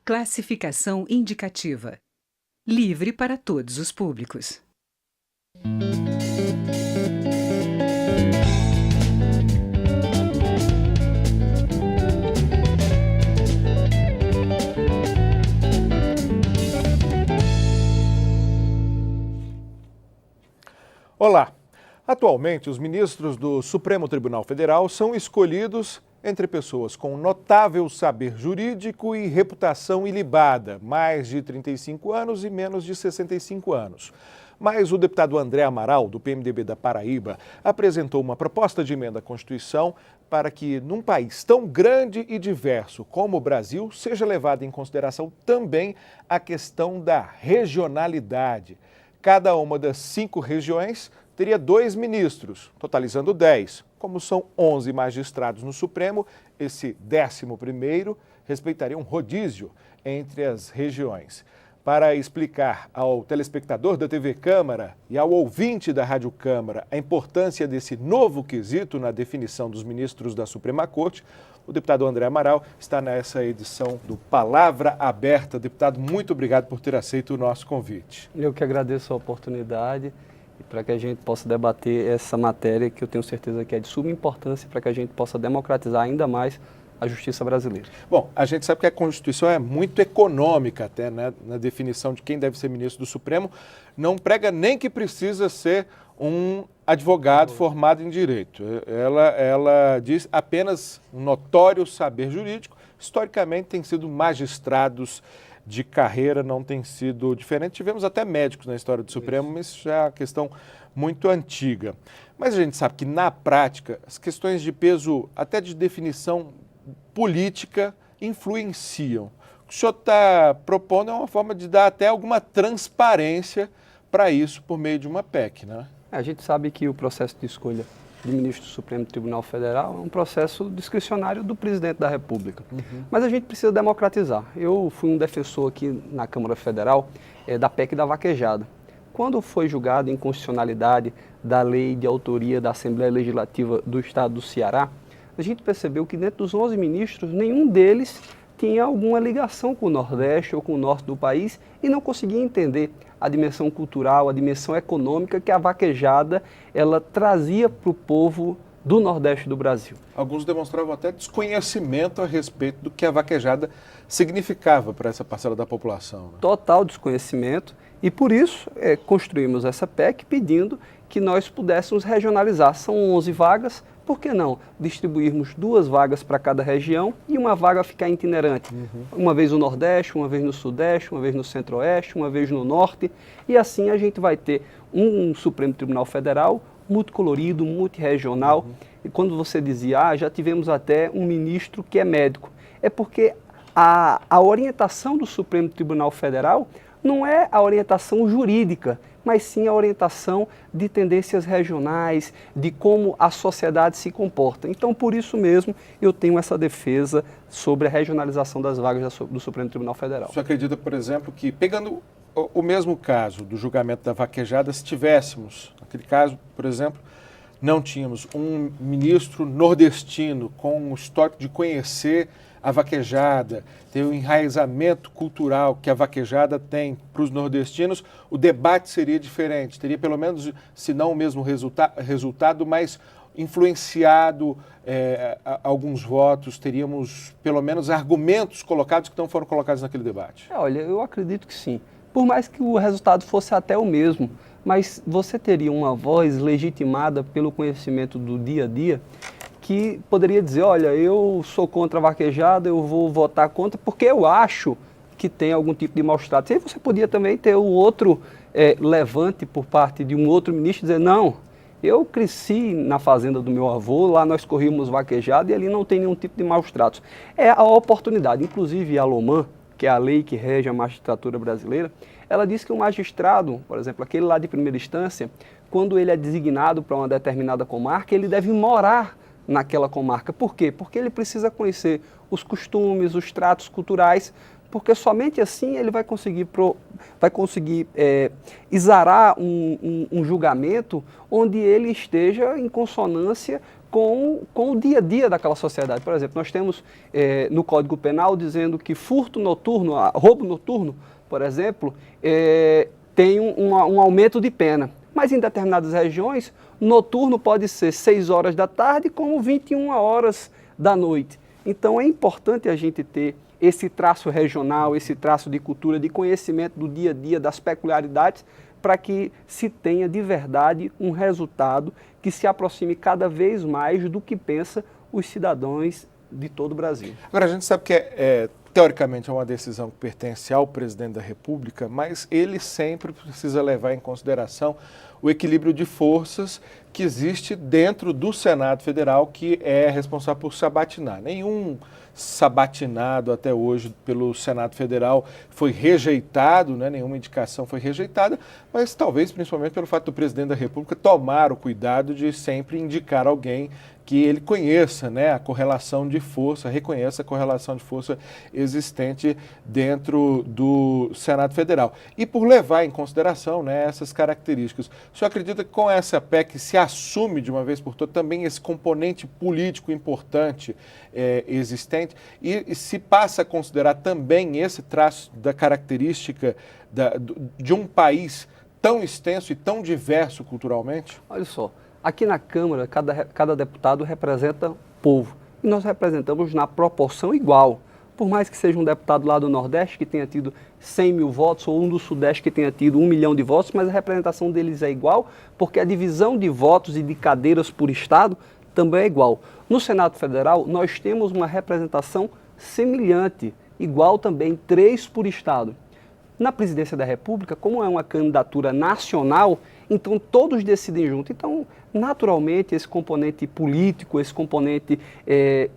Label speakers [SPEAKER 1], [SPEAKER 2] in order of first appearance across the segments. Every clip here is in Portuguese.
[SPEAKER 1] Classificação indicativa. Livre para todos os públicos.
[SPEAKER 2] Olá! Atualmente, os ministros do Supremo Tribunal Federal são escolhidos entre pessoas com notável saber jurídico e reputação ilibada, mais de 35 anos e menos de 65 anos. Mas o deputado André Amaral, do PMDB da Paraíba, apresentou uma proposta de emenda à Constituição para que, num país tão grande e diverso como o Brasil, seja levada em consideração também a questão da regionalidade. Cada uma das 5 regiões teria 2 ministros, totalizando 10. Como são 11 magistrados no Supremo, esse 11º respeitaria um rodízio entre as regiões. Para explicar ao telespectador da TV Câmara e ao ouvinte da Rádio Câmara a importância desse novo quesito na definição dos ministros da Suprema Corte, o deputado André Amaral está nessa edição do Palavra Aberta. Deputado, muito obrigado por ter aceito o nosso convite.
[SPEAKER 3] Eu que agradeço a oportunidade e para que a gente possa debater essa matéria que eu tenho certeza que é de suma importância para que a gente possa democratizar ainda mais a justiça brasileira.
[SPEAKER 2] Bom, a gente sabe que a Constituição é muito econômica até, né, na definição de quem deve ser ministro do Supremo. Não prega nem que precisa ser um advogado formado em direito. Ela diz apenas um notório saber jurídico. Historicamente, tem sido magistrados de carreira, não tem sido diferente. Tivemos até médicos na história do Supremo, mas isso já é uma questão muito antiga. Mas a gente sabe que, na prática, as questões de peso, até de definição política, influenciam. O que o senhor está propondo é uma forma de dar até alguma transparência para isso por meio de uma PEC, né?
[SPEAKER 3] A gente sabe que o processo de escolha de ministro do Supremo Tribunal Federal é um processo discricionário do presidente da República. Mas a gente precisa democratizar. Eu fui um defensor aqui na Câmara Federal da PEC da vaquejada. Quando foi julgado a inconstitucionalidade da lei de autoria da Assembleia Legislativa do Estado do Ceará, a gente percebeu que dentro dos 11 ministros, nenhum deles tinha alguma ligação com o Nordeste ou com o Norte do país e não conseguia entender a dimensão cultural, a dimensão econômica que a vaquejada ela trazia para o povo do Nordeste do Brasil.
[SPEAKER 2] Alguns demonstravam até desconhecimento a respeito do que a vaquejada significava para essa parcela da população, né?
[SPEAKER 3] Total desconhecimento e por isso construímos essa PEC pedindo que nós pudéssemos regionalizar. São 11 vagas, por que não distribuirmos 2 vagas para cada região e uma vaga ficar itinerante? Uma vez no Nordeste, uma vez no Sudeste, uma vez no Centro-Oeste, uma vez no Norte. E assim a gente vai ter um Supremo Tribunal Federal multicolorido, multirregional. E quando você dizia, já tivemos até um ministro que é médico, é porque a orientação do Supremo Tribunal Federal não é a orientação jurídica, mas sim a orientação de tendências regionais, de como a sociedade se comporta. Então, por isso mesmo, eu tenho essa defesa sobre a regionalização das vagas do Supremo Tribunal Federal.
[SPEAKER 2] Você acredita, por exemplo, que, pegando o mesmo caso do julgamento da vaquejada, se tivéssemos, naquele caso, por exemplo, não tínhamos um ministro nordestino com o histórico de conhecer a vaquejada, ter o enraizamento cultural que a vaquejada tem para os nordestinos, o debate seria diferente, teria pelo menos, se não o mesmo resultado, mas influenciado alguns votos, teríamos pelo menos argumentos colocados que não foram colocados naquele debate.
[SPEAKER 3] Olha, eu acredito que sim. Por mais que o resultado fosse até o mesmo, mas você teria uma voz legitimada pelo conhecimento do dia a dia, que poderia dizer, olha, eu sou contra a vaquejada, eu vou votar contra, porque eu acho que tem algum tipo de maus-tratos. E aí você podia também ter o outro levante por parte de um outro ministro, dizer, não, eu cresci na fazenda do meu avô, lá nós corríamos vaquejada e ali não tem nenhum tipo de maus-tratos. É a oportunidade, inclusive a LOMAN, que é a lei que rege a magistratura brasileira, ela diz que o magistrado, por exemplo, aquele lá de primeira instância, quando ele é designado para uma determinada comarca, ele deve morar naquela comarca. Por quê? Porque ele precisa conhecer os costumes, os tratos culturais, porque somente assim ele vai conseguir exarar um julgamento onde ele esteja em consonância com o dia a dia daquela sociedade. Por exemplo, nós temos no Código Penal dizendo que furto noturno, roubo noturno, por exemplo, tem um aumento de pena. Mas em determinadas regiões, noturno pode ser 6 horas da tarde como 21 horas da noite. Então é importante a gente ter esse traço regional, esse traço de cultura, de conhecimento do dia a dia, das peculiaridades, para que se tenha de verdade um resultado que se aproxime cada vez mais do que pensa os cidadãos de todo o Brasil.
[SPEAKER 2] Agora, a gente sabe que teoricamente é uma decisão que pertence ao presidente da República, mas ele sempre precisa levar em consideração o equilíbrio de forças que existe dentro do Senado Federal, que é responsável por sabatinar. Nenhum sabatinado até hoje pelo Senado Federal foi rejeitado, né? Nenhuma indicação foi rejeitada, mas talvez principalmente pelo fato do presidente da República tomar o cuidado de sempre indicar alguém que ele conheça, né, a correlação de força, reconheça a correlação de força existente dentro do Senado Federal. E por levar em consideração, né, essas características, o senhor acredita que com essa PEC se assume de uma vez por todas também esse componente político importante existente e se passa a considerar também esse traço da característica de um país tão extenso e tão diverso culturalmente?
[SPEAKER 3] Olha só, aqui na Câmara, cada deputado representa povo. E nós representamos na proporção igual. Por mais que seja um deputado lá do Nordeste que tenha tido 100 mil votos, ou um do Sudeste que tenha tido 1 milhão de votos, mas a representação deles é igual, porque a divisão de votos e de cadeiras por Estado também é igual. No Senado Federal, nós temos uma representação semelhante, igual também, 3 por Estado. Na Presidência da República, como é uma candidatura nacional, então todos decidem junto. Então, naturalmente, esse componente político, esse componente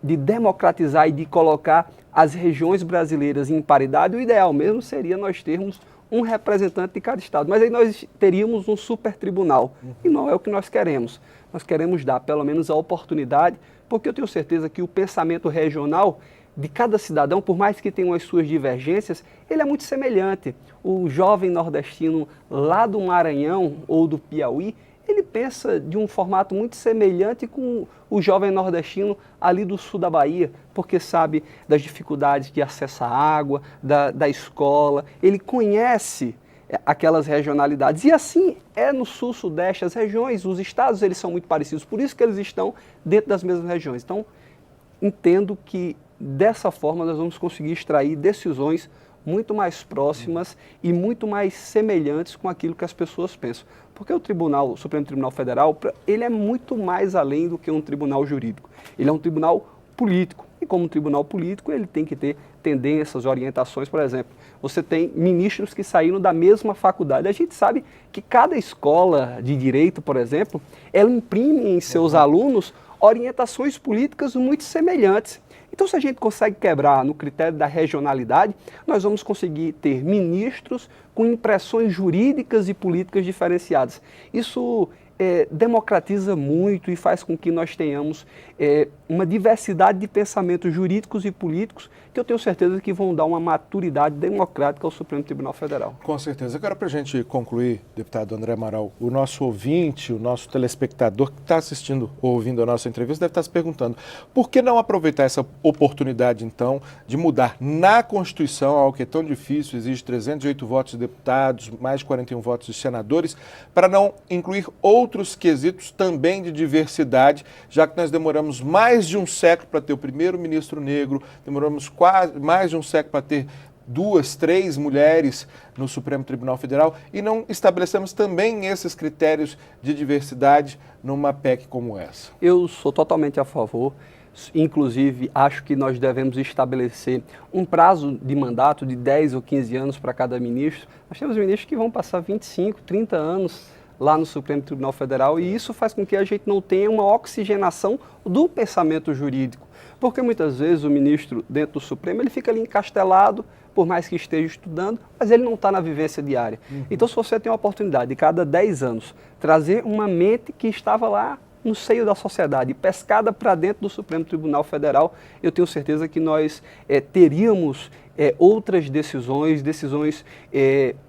[SPEAKER 3] de democratizar e de colocar as regiões brasileiras em paridade, o ideal mesmo seria nós termos um representante de cada estado. Mas aí nós teríamos um super tribunal. E não é o que nós queremos. Nós queremos dar, pelo menos, a oportunidade, porque eu tenho certeza que o pensamento regional de cada cidadão, por mais que tenham as suas divergências, ele é muito semelhante. O jovem nordestino lá do Maranhão ou do Piauí, ele pensa de um formato muito semelhante com o jovem nordestino ali do sul da Bahia, porque sabe das dificuldades de acesso à água, da escola, ele conhece aquelas regionalidades. E assim é no sul-sudeste, as regiões, os estados, eles são muito parecidos, por isso que eles estão dentro das mesmas regiões. Então, entendo que dessa forma nós vamos conseguir extrair decisões muito mais próximas e muito mais semelhantes com aquilo que as pessoas pensam. Porque o Supremo Tribunal Federal, ele é muito mais além do que um tribunal jurídico. Ele é um tribunal político. E como um tribunal político, ele tem que ter tendências, orientações. Por exemplo, você tem ministros que saíram da mesma faculdade. A gente sabe que cada escola de direito, por exemplo, ela imprime em seus alunos orientações políticas muito semelhantes. Então, se a gente consegue quebrar no critério da regionalidade, nós vamos conseguir ter ministros com impressões jurídicas e políticas diferenciadas. Isso democratiza muito e faz com que nós tenhamos uma diversidade de pensamentos jurídicos e políticos que eu tenho certeza que vão dar uma maturidade democrática ao Supremo Tribunal Federal.
[SPEAKER 2] Com certeza. Agora, para a gente concluir, deputado André Amaral, o nosso ouvinte, o nosso telespectador que está assistindo ou ouvindo a nossa entrevista deve estar se perguntando por que não aproveitar essa oportunidade, então, de mudar na Constituição, algo que é tão difícil, exige 308 votos de deputados, mais de 41 votos de senadores, para não incluir outros quesitos também de diversidade, já que nós demoramos mais de um século para ter o primeiro ministro negro, demoramos quase mais de um século para ter 2, 3 mulheres no Supremo Tribunal Federal e não estabelecemos também esses critérios de diversidade numa PEC como essa.
[SPEAKER 3] Eu sou totalmente a favor. Inclusive, acho que nós devemos estabelecer um prazo de mandato de 10 ou 15 anos para cada ministro. Nós temos ministros que vão passar 25, 30 anos lá no Supremo Tribunal Federal e isso faz com que a gente não tenha uma oxigenação do pensamento jurídico. Porque muitas vezes o ministro dentro do Supremo ele fica ali encastelado, por mais que esteja estudando, mas ele não está na vivência diária. Então, se você tem a oportunidade de cada 10 anos trazer uma mente que estava lá no seio da sociedade, pescada para dentro do Supremo Tribunal Federal, eu tenho certeza que nós teríamos outras decisões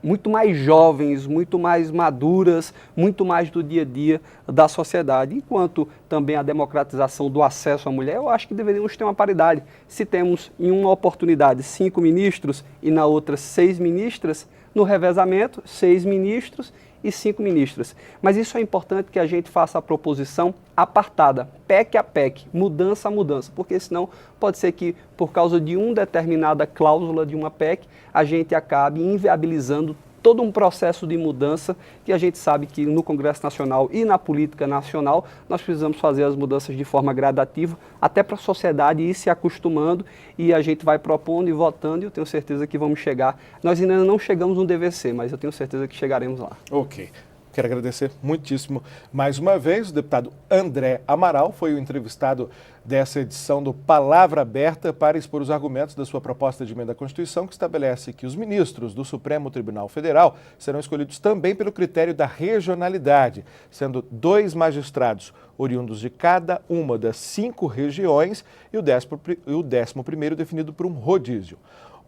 [SPEAKER 3] muito mais jovens, muito mais maduras, muito mais do dia a dia da sociedade. Enquanto também a democratização do acesso à mulher, eu acho que deveríamos ter uma paridade. Se temos em uma oportunidade 5 ministros e na outra 6 ministras, no revezamento, 6 ministros e 5 ministras. Mas isso é importante que a gente faça a proposição apartada, PEC a PEC, mudança a mudança, porque senão pode ser que por causa de uma determinada cláusula de uma PEC, a gente acabe inviabilizando todo um processo de mudança que a gente sabe que no Congresso Nacional e na política nacional nós precisamos fazer as mudanças de forma gradativa, até para a sociedade ir se acostumando, e a gente vai propondo e votando, e eu tenho certeza que vamos chegar. Nós ainda não chegamos no DVC, mas eu tenho certeza que chegaremos lá.
[SPEAKER 2] Ok. Quero agradecer muitíssimo mais uma vez. O deputado André Amaral foi o entrevistado dessa edição do Palavra Aberta para expor os argumentos da sua proposta de emenda à Constituição, que estabelece que os ministros do Supremo Tribunal Federal serão escolhidos também pelo critério da regionalidade, sendo 2 magistrados oriundos de cada uma das 5 regiões e o 11º definido por um rodízio.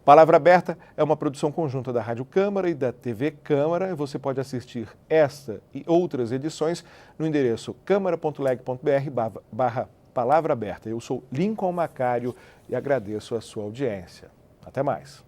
[SPEAKER 2] Palavra Aberta é uma produção conjunta da Rádio Câmara e da TV Câmara. Você pode assistir esta e outras edições no endereço câmara.leg.br/Palavra Aberta. Eu sou Lincoln Macário e agradeço a sua audiência. Até mais.